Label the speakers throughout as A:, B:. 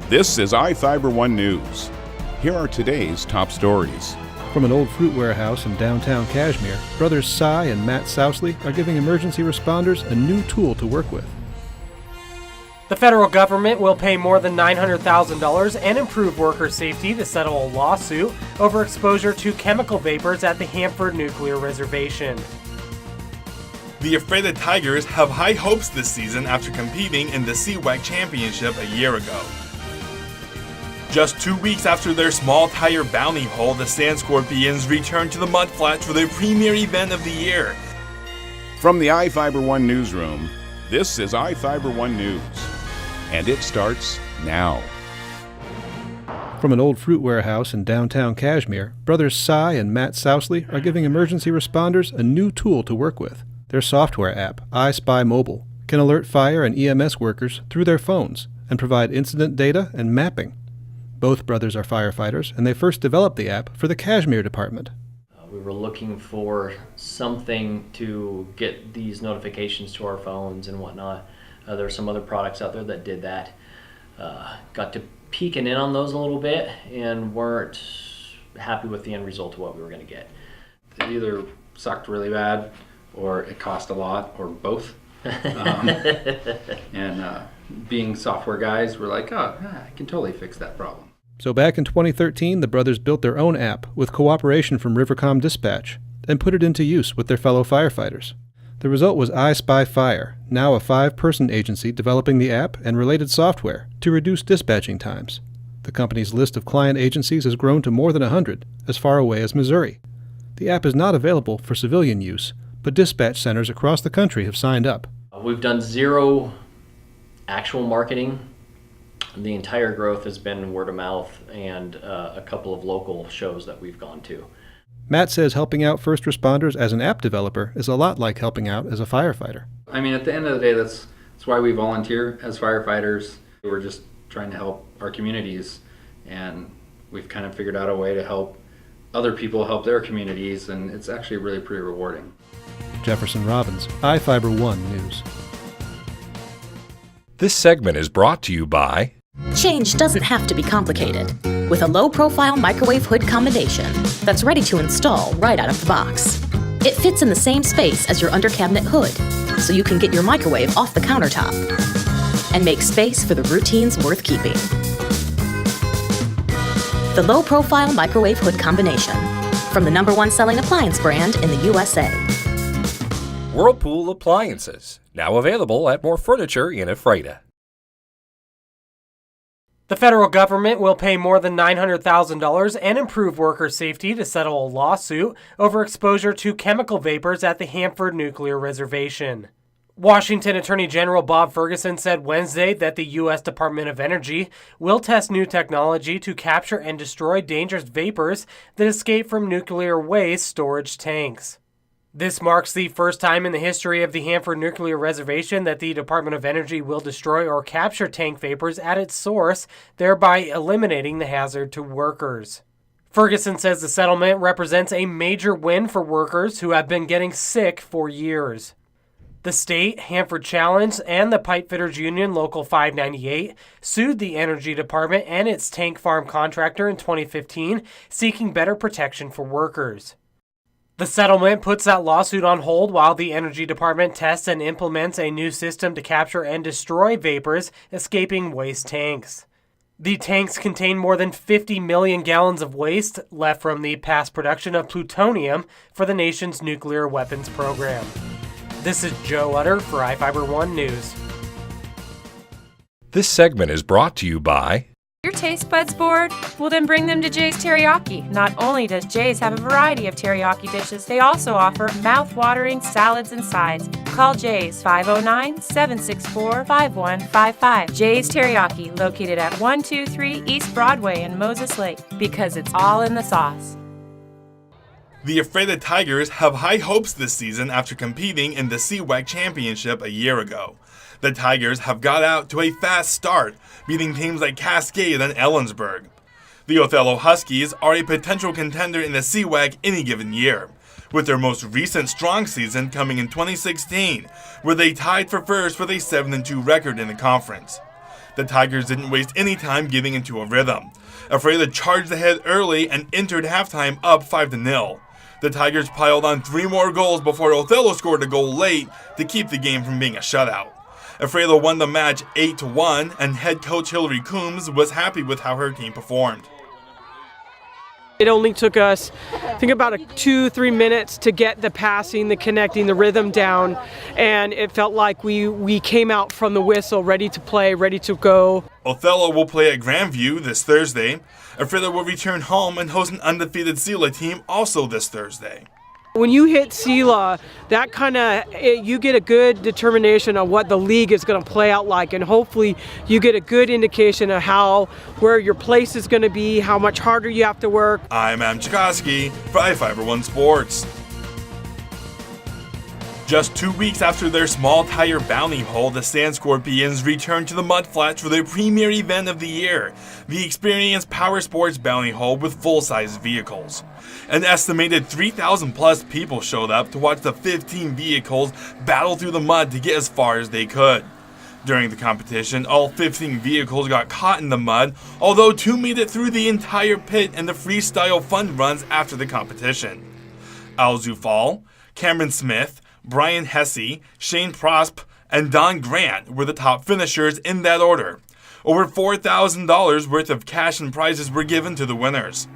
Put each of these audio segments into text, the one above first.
A: This is iFIBER 1 News. Here are today's top stories.
B: From an old fruit warehouse in downtown Kashmir, brothers Cy and Matt Sousley are giving emergency responders a new tool to work with.
C: The federal government will pay more than $900,000 and improve worker safety to settle a lawsuit over exposure to chemical vapors at the Hanford Nuclear Reservation.
D: The Ephrata Tigers have high hopes this season after competing in the CWAC Championship a year ago. Just 2 weeks after their small tire bounty hole, the Sand Scorpions returned to the Mudflats for their premier event of the year.
A: From the iFIBER 1 newsroom, this is iFIBER 1 News. And it starts now.
B: From an old fruit warehouse in downtown Kashmir, brothers Cy and Matt Sousley are giving emergency responders a new tool to work with. Their software app, iSpy Mobile, can alert fire and EMS workers through their phones and provide incident data and mapping. Both brothers are firefighters, and they first developed the app for the Kashmir department.
E: We were looking for something to get these notifications to our phones and whatnot. There are some other products out there that did that. Got to peeking in on those a little bit and weren't happy with the end result of what we were going to get.
F: It either sucked really bad or it cost a lot, or both. Being software guys, we're like, I can totally fix that problem.
B: So back in 2013, the brothers built their own app with cooperation from Rivercom Dispatch and put it into use with their fellow firefighters. The result was iSpy Fire, now a 5-person agency developing the app and related software to reduce dispatching times. The company's list of client agencies has grown to more than 100, as far away as Missouri. The app is not available for civilian use, but dispatch centers across the country have signed up.
E: We've done 0 actual marketing. The entire growth has been word of mouth and a couple of local shows that we've gone to.
B: Matt says helping out first responders as an app developer is a lot like helping out as a firefighter.
F: I mean, at the end of the day, that's why we volunteer as firefighters. We're just trying to help our communities, and we've kind of figured out a way to help other people help their communities, and it's actually really pretty rewarding.
B: Jefferson Robbins, iFIBER 1 News.
G: This segment is brought to you by...
H: Change doesn't have to be complicated. With a low-profile microwave hood combination that's ready to install right out of the box. It fits in the same space as your under-cabinet hood, so you can get your microwave off the countertop and make space for the routines worth keeping. The low-profile microwave hood combination, from the #1 selling appliance brand in the USA.
G: Whirlpool Appliances, now available at more furniture in Ephrata.
C: The federal government will pay more than $900,000 and improve worker safety to settle a lawsuit over exposure to chemical vapors at the Hanford Nuclear Reservation. Washington Attorney General Bob Ferguson said Wednesday that the U.S. Department of Energy will test new technology to capture and destroy dangerous vapors that escape from nuclear waste storage tanks. This marks the first time in the history of the Hanford Nuclear Reservation that the Department of Energy will destroy or capture tank vapors at its source, thereby eliminating the hazard to workers. Ferguson says the settlement represents a major win for workers who have been getting sick for years. The state, Hanford Challenge, and the Pipefitters Union Local 598 sued the Energy Department and its tank farm contractor in 2015, seeking better protection for workers. The settlement puts that lawsuit on hold while the Energy Department tests and implements a new system to capture and destroy vapors escaping waste tanks. The tanks contain more than 50 million gallons of waste left from the past production of plutonium for the nation's nuclear weapons program. This is Joe Utter for iFIBER 1 News.
G: This segment is brought to you by...
I: Your taste buds bored? Well, then bring them to Jay's Teriyaki. Not only does Jay's have a variety of teriyaki dishes, they also offer mouth-watering salads and sides. Call Jay's 509-764-5155. Jay's Teriyaki, located at 123 East Broadway in Moses Lake, because it's all in the sauce.
D: The Ephrata Tigers have high hopes this season after competing in the CWAC Championship a year ago. The Tigers have got out to a fast start, beating teams like Cascade and Ellensburg. The Othello Huskies are a potential contender in the CWAC any given year, with their most recent strong season coming in 2016, where they tied for first with a 7-2 record in the conference. The Tigers didn't waste any time getting into a rhythm. Ephrata charged ahead early and entered halftime up 5-0. The Tigers piled on 3 more goals before Othello scored a goal late to keep the game from being a shutout. Ephrata won the match 8-1, and head coach Hillary Coombs was happy with how her team performed.
J: It only took us, I think, about 2-3 minutes to get the passing, the connecting, the rhythm down, and it felt like we came out from the whistle ready to play, ready to go.
D: Othello will play at Grandview this Thursday. Ephrata will return home and host an undefeated Sela team also this Thursday.
J: When you hit Sela, that you get a good determination of what the league is going to play out like, and hopefully you get a good indication of where your place is going to be, how much harder you have to work.
D: I'm Adam Chikoski for iFIBER 1 Sports. Just 2 weeks after their small tire bounty hole, the Sand Scorpions returned to the Mudflats for their premier event of the year, the Experience Power Sports Bounty Hole with full-size vehicles. An estimated 3,000 plus people showed up to watch the 15 vehicles battle through the mud to get as far as they could. During the competition, all 15 vehicles got caught in the mud, although 2 made it through the entire pit in the freestyle fun runs after the competition. Al Zufal, Cameron Smith, Brian Hesse, Shane Prosp, and Don Grant were the top finishers in that order. Over $4,000 worth of cash and prizes were given to the winners.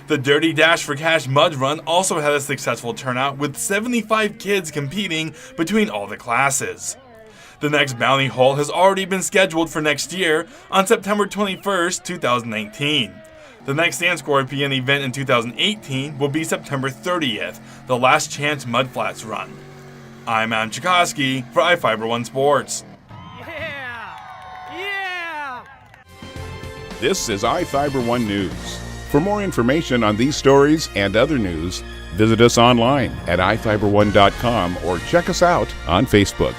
D: The Dirty Dash for Cash Mud Run also had a successful turnout, with 75 kids competing between all the classes. The next bounty hole has already been scheduled for next year on September 21st, 2019. The next Sand Scorpion event in 2018 will be September 30th, the Last Chance Mudflats Run. I'm Adam Chikoski for iFIBER 1 Sports.
A: This is iFIBER 1 News. For more information on these stories and other news, visit us online at iFiber1.com or check us out on Facebook.